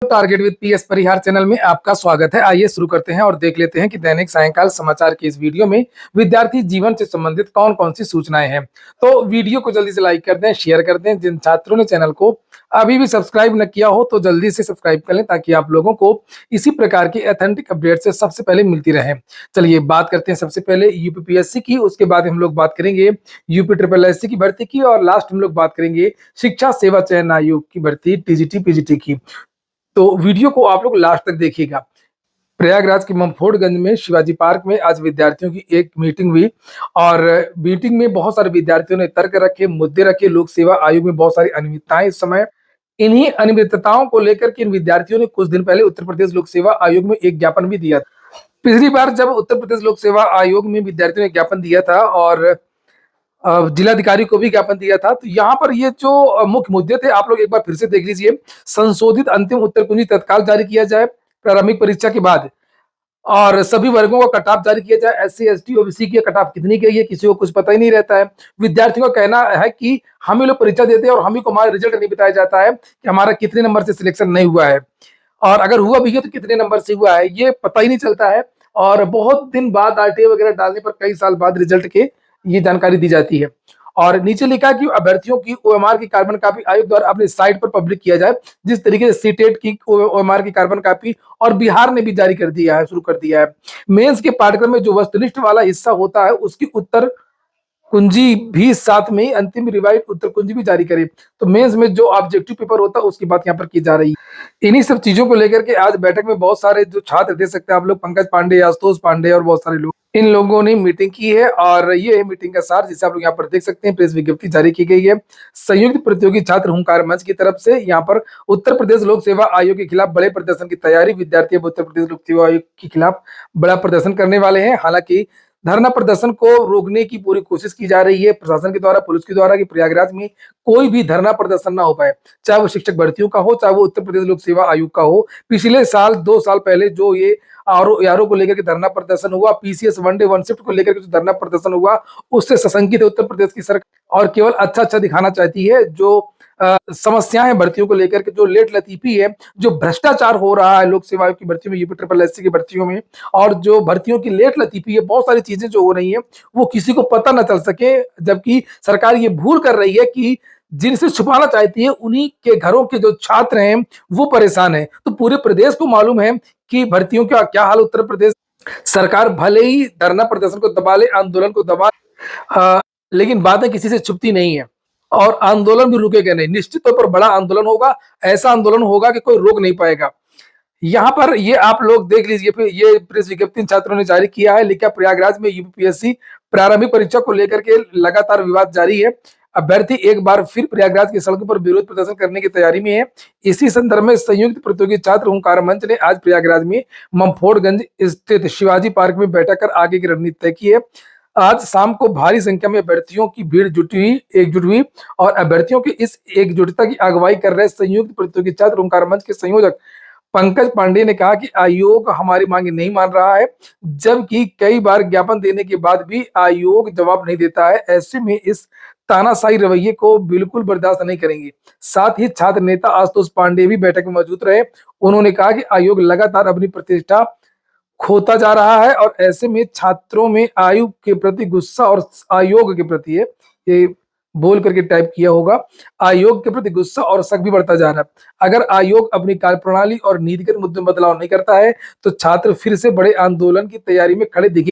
Target with PS Parihar channel में आपका स्वागत है। आइए शुरू करते हैं और देख लेते हैं कि दैनिक सायंकाल समाचार के इस वीडियो में विद्यार्थी जीवन से संबंधित कौन कौन सी सूचनाएं हैं। तो वीडियो को जल्दी से लाइक कर दें, शेयर कर दें। जिन छात्रों ने चैनल को अभी भी सब्सक्राइब न किया हो तो जल्दी से सब्सक्राइब कर लें ताकि आप लोगों को इसी प्रकार की ऑथेंटिक अपडेट से सबसे पहले मिलती रहे। चलिए बात करते हैं सबसे पहले यूपीपीएससी की, उसके बाद हम लोग बात करेंगे यूपी ट्रिपल एससी की भर्ती की और लास्ट हम लोग बात करेंगे शिक्षा सेवा चयन आयोग की भर्ती टीजीटी पीजीटी की। तो वीडियो को आप लोग लास्ट तक देखिएगा। प्रयागराज के ममफोर्डगंज में शिवाजी पार्क में आज विद्यार्थियों की एक मीटिंग हुई और मीटिंग में बहुत सारे विद्यार्थियों ने तर्क रखे, मुद्दे रखे। लोक सेवा आयोग में बहुत सारी अनियमितताएं इस समय, इन्हीं अनियमितताओं को लेकर के इन विद्यार्थियों ने कुछ दिन पहले उत्तर प्रदेश लोक सेवा आयोग में एक ज्ञापन भी दिया था। पिछली बार जब उत्तर प्रदेश लोक सेवा आयोग में विद्यार्थियों ने ज्ञापन दिया था और जिलाधिकारी को भी ज्ञापन दिया था, तो यहाँ पर ये जो मुख्य मुद्दे थे आप लोग एक बार फिर से देख लीजिए। संशोधित अंतिम उत्तर कुंजी तत्काल जारी किया जाए प्रारंभिक परीक्षा के बाद, और सभी वर्गों का कट ऑफ जारी किया जाए। एससी एसटी ओबीसी की कट ऑफ कितनी गई है किसी को कुछ पता ही नहीं रहता है। विद्यार्थियों का कहना है कि हम ही लोग परीक्षा देते हैं और हम ही को हमारा रिजल्ट नहीं बताया जाता है कि हमारा कितने नंबर से सिलेक्शन नहीं हुआ है, और अगर हुआ भी है तो कितने नंबर से हुआ है ये पता ही नहीं चलता है। और बहुत दिन बाद आरटीआई वगैरह डालने पर कई साल बाद रिजल्ट के ये जानकारी दी जाती है। और नीचे लिखा कि अभ्यर्थियों की ओएमआर की कार्बन कॉपी आयोग द्वारा अपनी साइट पर पब्लिक किया जाए, जिस तरीके से सीटेट की ओएमआर की कार्बन कॉपी और बिहार ने भी जारी कर दिया है, शुरू कर दिया है। मेंस के पाठ्यक्रम में जो वस्तुनिष्ठ वाला हिस्सा होता है उसकी उत्तर कुंजी भी साथ में ही अंतिम रिवाइज उत्तर कुंजी भी जारी करे। तो मेंस में जो ऑब्जेक्टिव पेपर होता है उसकी बात यहाँ पर की जा रही है। इन्हीं सब चीजों को लेकर के आज बैठक में बहुत सारे जो छात्र देख सकते हैं आप लोग, पंकज पांडे, आशुतोष पांडे और बहुत सारे लोग, इन लोगों ने मीटिंग की है और ये है मीटिंग का सार, जिसे आप लोग यहाँ पर देख सकते हैं। प्रेस विज्ञप्ति जारी की गई है संयुक्त प्रतियोगी छात्र हुंकार मंच की तरफ से। यहाँ पर उत्तर प्रदेश लोक सेवा आयोग के खिलाफ बड़े प्रदर्शन की तैयारी। विद्यार्थी उत्तर प्रदेश लोक सेवा आयोग के खिलाफ बड़ा प्रदर्शन करने वाले हैं। हालांकि धरना प्रदर्शन को रोकने की पूरी कोशिश की जा रही है प्रशासन के द्वारा, पुलिस के द्वारा, कि प्रयागराज में कोई भी धरना प्रदर्शन ना हो पाए, चाहे वो शिक्षक भर्तियों का हो, चाहे वो उत्तर प्रदेश लोक सेवा आयोग का हो। पिछले साल 2 साल पहले जो ये आरओ को लेकर के धरना प्रदर्शन हुआ, पीसीएस वनडे वन शिफ्ट को लेकर के जो धरना प्रदर्शन हुआ, उससे सशंकित है उत्तर प्रदेश की सरकार और केवल अच्छा दिखाना चाहती है। जो समस्याएं भर्तियों को लेकर के, जो लेट लतीफी है, जो भ्रष्टाचार हो रहा है लोक सेवा आयोग की भर्तियों में, यूपी ट्रिपल एससी की भर्तियों में, और जो भर्तियों की लेट लतीफी है, बहुत सारी चीजें जो हो रही है वो किसी को पता न चल सके, जबकि सरकार ये भूल कर रही है कि जिनसे छुपाना चाहती है उन्हीं के घरों के जो छात्र हैं वो परेशान है। तो पूरे प्रदेश को मालूम है कि भर्तियों का क्या हाल उत्तर प्रदेश। सरकार भले ही धरना प्रदर्शन को दबा ले, आंदोलन को दबा, लेकिन बातें किसी से छुपती नहीं है और आंदोलन भी रुकेगा नहीं। निश्चित तौर पर बड़ा आंदोलन होगा, ऐसा आंदोलन होगा कि कोई रोक नहीं पाएगा। यहाँ पर ये आप लोग देख लीजिए, ये प्रेस विज्ञप्ति छात्रों ने जारी किया है। लिखा प्रयागराज में यूपीपीएससी प्रारंभिक परीक्षा को लेकर के लगातार विवाद जारी है। अभ्यर्थी एक बार फिर प्रयागराज की सड़कों पर विरोध प्रदर्शन करने की तैयारी में है। इसी संदर्भ में संयुक्त प्रतियोगी छात्र हुंकार मंच ने आज प्रयागराज में ममफोर्डगंज स्थित शिवाजी पार्क में बैठक कर आगे की रणनीति तय की है। आज शाम को भारी संख्या में अभ्यर्थियों की भीड़ एकजुट हुई और अभ्यर्थियों की इस एकजुटता की अगुवाई कर रहे संयुक्त प्रतियोगी छात्र हुंकार मंच के संयोजक पंकज पांडे ने कहा कि आयोग हमारी मांगे नहीं मान रहा है, जबकि कई बार ज्ञापन देने के बाद भी आयोग जवाब नहीं देता है। ऐसे में इस तानाशाही रवैये को बिल्कुल बर्दाश्त नहीं करेंगे। साथ ही छात्र नेता आशुतोष पांडे भी बैठक में मौजूद रहे। उन्होंने कहा कि आयोग लगातार अपनी प्रतिष्ठा खोता जा रहा है और ऐसे में छात्रों में आयोग के प्रति गुस्सा और आयोग के प्रति है, ये बोल करके टाइप किया होगा, आयोग के प्रति गुस्सा और शक भी बढ़ता जा रहा है। अगर आयोग अपनी कार्यप्रणाली और नीतिगत मुद्दों में बदलाव नहीं करता है तो छात्र फिर से बड़े आंदोलन की तैयारी में खड़े दिखे।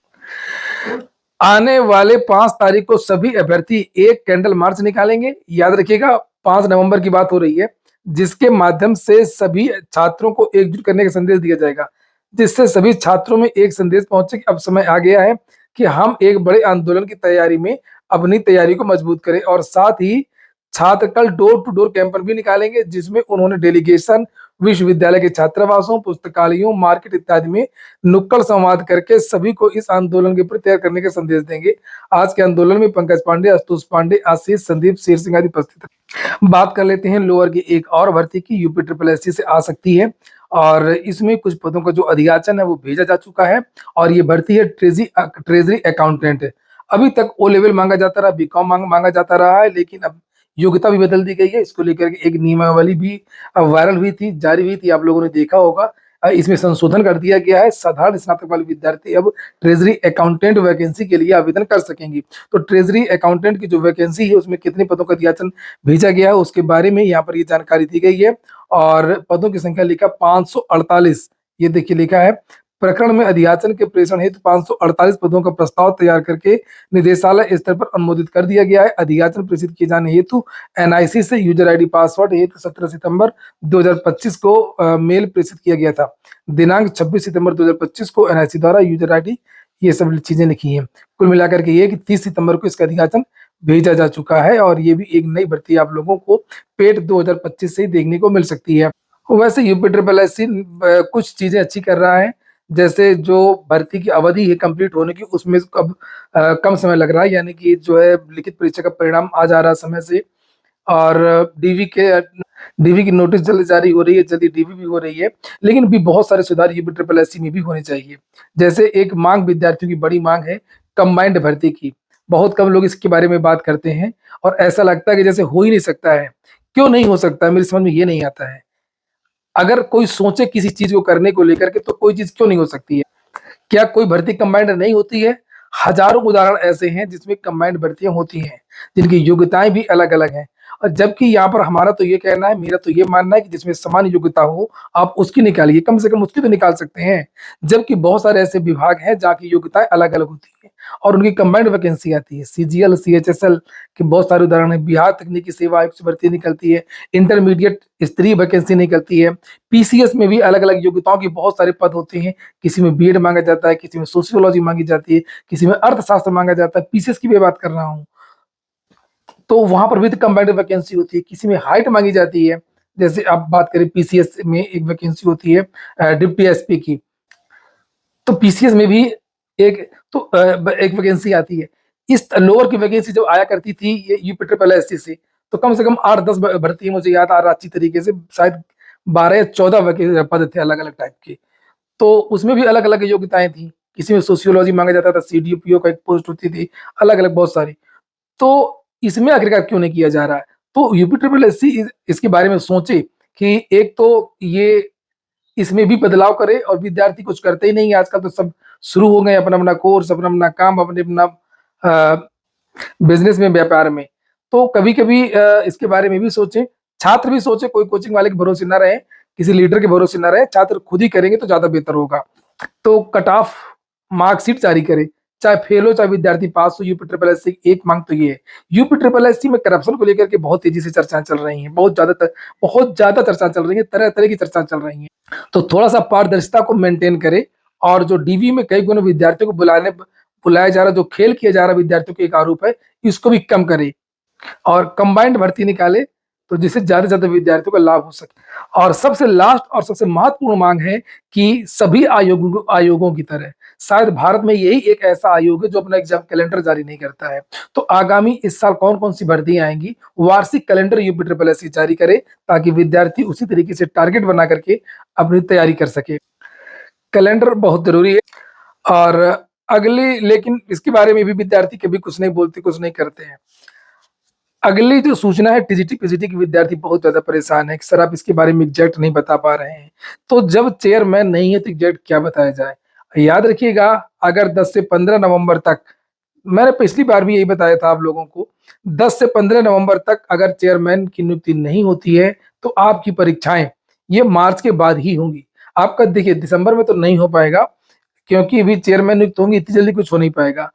आने वाले 5 तारीख को सभी अभ्यर्थी एक कैंडल मार्च निकालेंगे। याद रखिएगा 5 नवंबर की बात हो रही है, जिसके माध्यम से सभी छात्रों को एकजुट करने का संदेश दिया जाएगा, जिससे सभी छात्रों में एक संदेश पहुंचे कि अब समय आ गया है कि हम एक बड़े आंदोलन की तैयारी में अपनी तैयारी को मजबूत करें। और साथ ही छात्र कल डोर टू डोर कैंपेन भी निकालेंगे, जिसमें उन्होंने डेलीगेशन विश्वविद्यालय के छात्रावासों, पुस्तकालयों, मार्केट इत्यादि में नुक्कड़ संवाद करके सभी को इस आंदोलन के प्रति तैयार करने का संदेश देंगे। आज के आंदोलन में पंकज पांडे, आशुतोष पांडे, आशीष, संदीप, शेर सिंह आदि उपस्थित हैं। बात कर लेते हैं लोअर की एक और भर्ती की, यूपी ट्रिपल एससी से आ सकती है और इसमें कुछ पदों का जो अधियाचन है वो भेजा जा चुका है और ये भर्ती है ट्रेजरी अकाउंटेंट। अभी तक ओ लेवल मांगा जाता रहा, बीकॉम मांगा जाता रहा है, लेकिन अब योग्यता भी बदल दी गई है। इसको लेकर के एक नियमावली भी वायरल हुई थी, जारी हुई थी, आप लोगों ने देखा होगा। इसमें संशोधन कर दिया गया है, साधारण स्नातक वाले विद्यार्थी अब ट्रेजरी अकाउंटेंट वैकेंसी के लिए आवेदन कर सकेंगे। तो ट्रेजरी अकाउंटेंट की जो वैकेंसी है उसमें कितने पदों का अध्याचन भेजा गया है उसके बारे में यहाँ पर ये जानकारी दी गई है। और पदों की संख्या लिखा 548, ये देखिए लिखा है, प्रकरण में अध्याचन के प्रेषण हेतु 548 पदों का प्रस्ताव तैयार करके निदेशालय स्तर पर अनुमोदित कर दिया गया है। अध्याचन प्रेषित किए जाने हेतु एनआईसी से यूजर आईडी पासवर्ड हेतु 17 सितंबर 2025 को मेल प्रेषित किया गया था। दिनांक 26 सितंबर 2025 को एनआईसी द्वारा यूजर आईडी, ये सब चीजें लिखी हैं। कुल मिलाकर के ये कि 30 सितंबर को इसका अध्याचन भेजा जा चुका है और ये भी एक नई भर्ती आप लोगों को पेट 2025 से ही देखने को मिल सकती है। वैसे यूपी ट्रिपल एस सी कुछ चीजें अच्छी कर रहा है, जैसे जो भर्ती की अवधि है कंप्लीट होने की उसमें अब कम समय लग रहा है, यानी कि जो है लिखित परीक्षा का परिणाम आ जा रहा है समय से। और डीवी की नोटिस जल्द जारी हो रही है, जल्दी डीवी भी हो रही है। लेकिन भी बहुत सारे सुधार यूपी ट्रिपल एस सी में भी होने चाहिए। जैसे एक मांग विद्यार्थियों की बड़ी मांग है कंबाइंड भर्ती की। बहुत कम लोग इसके बारे में बात करते हैं और ऐसा लगता है कि जैसे हो ही नहीं सकता है। क्यों नहीं हो सकता है, मेरी समझ में ये नहीं आता है। अगर कोई सोचे किसी चीज को करने को लेकर के तो कोई चीज क्यों नहीं हो सकती है? क्या कोई भर्ती कंबाइंड नहीं होती है? हजारों उदाहरण ऐसे हैं जिसमें कंबाइंड भर्तियां होती हैं, जिनकी योग्यताएं भी अलग अलग हैं। और जबकि यहाँ पर हमारा तो ये कहना है, मेरा तो ये मानना है कि जिसमें समान योग्यता हो आप उसकी निकालिए, कम से कम उसकी तो निकाल सकते हैं। जबकि बहुत सारे ऐसे विभाग हैं जहाँ की योग्यताएं अलग अलग होती है और उनकी कंबाइंड वैकेंसी आती है। सीजीएल, सीएचएसएल के बहुत सारे उदाहरण है। बिहार तकनीकी सेवा आयोग से भर्ती निकलती है, इंटरमीडिएट स्तरीय वैकेंसी निकलती है। पीसीएस में भी अलग अलग योग्यताओं के बहुत सारे पद होते हैं। किसी में बीएड मांगा जाता है, किसी में सोशियोलॉजी मांगी जाती है, किसी में अर्थशास्त्र मांगा जाता है। पीसीएस की भी बात कर रहा हूँ, तो वहां पर भी तो कंबाइंड वैकेंसी होती है। किसी में हाइट मांगी जाती है, जैसे आप बात करें पीसीएस में एक वैकेंसी होती है डिप्टी एसपी की, तो पीसीएस में भी एक एक वैकेंसी आती है। इस लोअर की वैकेंसी जब आया करती थी ये यूपी ट्रिपल एससी से, तो कम से कम 8-10 भर्ती मुझे याद आ रहा अच्छी तरीके से, शायद 12 या 14 पद थे अलग अलग टाइप के। तो उसमें भी अलग अलग योग्यताएं थी। किसी में सोशियोलॉजी मांगा जाता था, सीडीपीओ का एक पोस्ट होती थी, अलग अलग बहुत सारी। तो इसमें आखिरकार क्यों नहीं किया जा रहा है? तो यूपी ट्रिपल एससी इसके बारे में सोचे कि एक तो ये इसमें भी बदलाव करे, और विद्यार्थी कुछ करते ही नहीं है आजकल। तो सब शुरू हो गए अपना अपना कोर्स, अपना अपना काम, अपने अपना बिजनेस में, व्यापार में। तो कभी कभी इसके बारे में भी सोचें, छात्र भी सोचे, कोई कोचिंग वाले के भरोसे ना रहे, किसी लीडर के भरोसे ना रहे, छात्र खुद ही करेंगे तो ज्यादा बेहतर होगा। तो कट ऑफ मार्कशीट जारी करे, चाहे फेल हो चाहे विद्यार्थी पास हो। यूपी ट्रिपल एससी एक मांग तो ये है। यूपी ट्रिपल एससी में करप्शन को लेकर के बहुत तेजी से चर्चाएं चल रही हैं, बहुत ज्यादा चर्चा चल रही है, तरह तरह की चर्चा चल रही है। तो थोड़ा सा पारदर्शिता को मेंटेन करे। और जो डीवी में कई गुना विद्यार्थियों को बुलाया जा रहा, जो खेल किया जा रहा विद्यार्थियों के एक आरोप है, इसको भी कम करे और कंबाइंड भर्ती निकाले, तो जिससे ज्यादा से ज्यादा विद्यार्थियों का लाभ हो सके। और सबसे लास्ट और सबसे महत्वपूर्ण मांग है कि सभी आयोगों की तरह शायद भारत में यही एक ऐसा आयोग है जो अपना एग्जाम कैलेंडर जारी नहीं करता है। तो आगामी इस साल कौन कौन सी भर्तियां आएंगी, वार्षिक कैलेंडर यूपी ट्रिपल एससी जारी करे, ताकि विद्यार्थी उसी तरीके से टारगेट बना करके अपनी तैयारी कर सके। कैलेंडर बहुत जरूरी है। और अगली, लेकिन इसके बारे में भी विद्यार्थी कभी कुछ नहीं बोलते, कुछ नहीं करते हैं। अगली जो सूचना है, टीजीटी पीजीटी के विद्यार्थी बहुत ज्यादा परेशान है कि सर आप इसके बारे में एग्जैक्ट नहीं बता पा रहे हैं। तो जब चेयरमैन नहीं है तो एग्जैक्ट क्या बताया जाए? याद रखिएगा, अगर 10 से 15 नवंबर तक, मैंने पिछली बार भी यही बताया था आप लोगों को, 10 से 15 नवंबर तक अगर चेयरमैन की नियुक्ति नहीं होती है तो आपकी परीक्षाएं ये मार्च के बाद ही होंगी। आपका देखिए दिसंबर में तो नहीं हो पाएगा, क्योंकि अभी चेयरमैन नियुक्त होंगे, इतनी जल्दी कुछ हो नहीं पाएगा।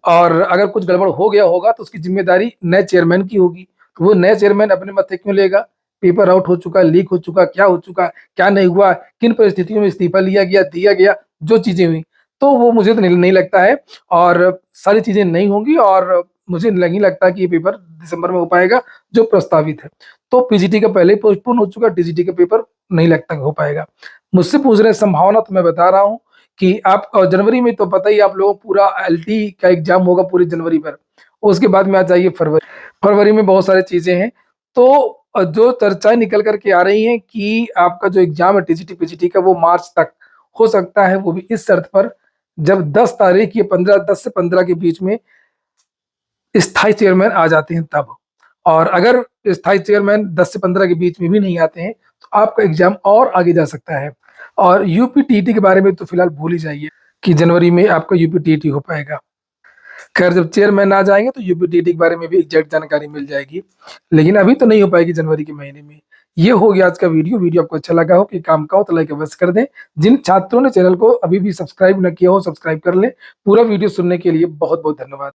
और अगर कुछ गड़बड़ हो गया होगा तो उसकी जिम्मेदारी नए चेयरमैन की होगी। तो वो नए चेयरमैन अपने मत्थे क्यों लेगा? पेपर आउट हो चुका, लीक हो चुका, क्या हो चुका, क्या नहीं हुआ, किन परिस्थितियों में इस्तीफा दिया गया, जो चीजें हुई, तो वो मुझे तो नहीं लगता है। और सारी चीजें नहीं होंगी, और मुझे नहीं लगता कि ये पेपर दिसंबर में हो पाएगा जो प्रस्तावित है। तो पीजीटी का पहले ही पोस्टपोन हो चुका, टीजीटी का पेपर नहीं लगता हो पाएगा। मुझसे पूछ रहे संभावना, तो मैं बता रहा हूँ कि आप जनवरी में, तो पता ही आप लोगों को पूरा एलटी का एग्जाम होगा पूरी जनवरी पर। उसके बाद में आ जाइए फरवरी। फरवरी में बहुत सारी चीजें हैं। तो जो चर्चाएं निकल करके आ रही हैं कि आपका जो एग्जाम है टीजीटी पीजीटी का वो मार्च तक हो सकता है, वो भी इस शर्त पर जब 10 तारीख या 10 से 15 के बीच में स्थायी चेयरमैन आ जाते हैं तब। और अगर स्थायी चेयरमैन 10 से 15 के बीच में भी नहीं आते हैं, तो आपका एग्ज़ाम और आगे जा सकता है। और यूपी-टीटी के बारे में तो फिलहाल भूल ही जाइए कि जनवरी में आपका यूपी-टीटी हो पाएगा। खैर जब चेयरमैन आ जाएँगे तो यूपी-टीटी के बारे में भी एग्ज़ैक्ट जानकारी मिल जाएगी। लेकिन अभी तो नहीं हो पाएगी जनवरी के महीने में। ये हो गया आज का वीडियो। वीडियो आपको अच्छा लगा हो कि काम का हो तो लाइक अवश्य कर दें। जिन छात्रों ने चैनल को अभी भी सब्सक्राइब न किया हो, सब्सक्राइब कर लें। पूरा वीडियो सुनने के लिए बहुत-बहुत धन्यवाद।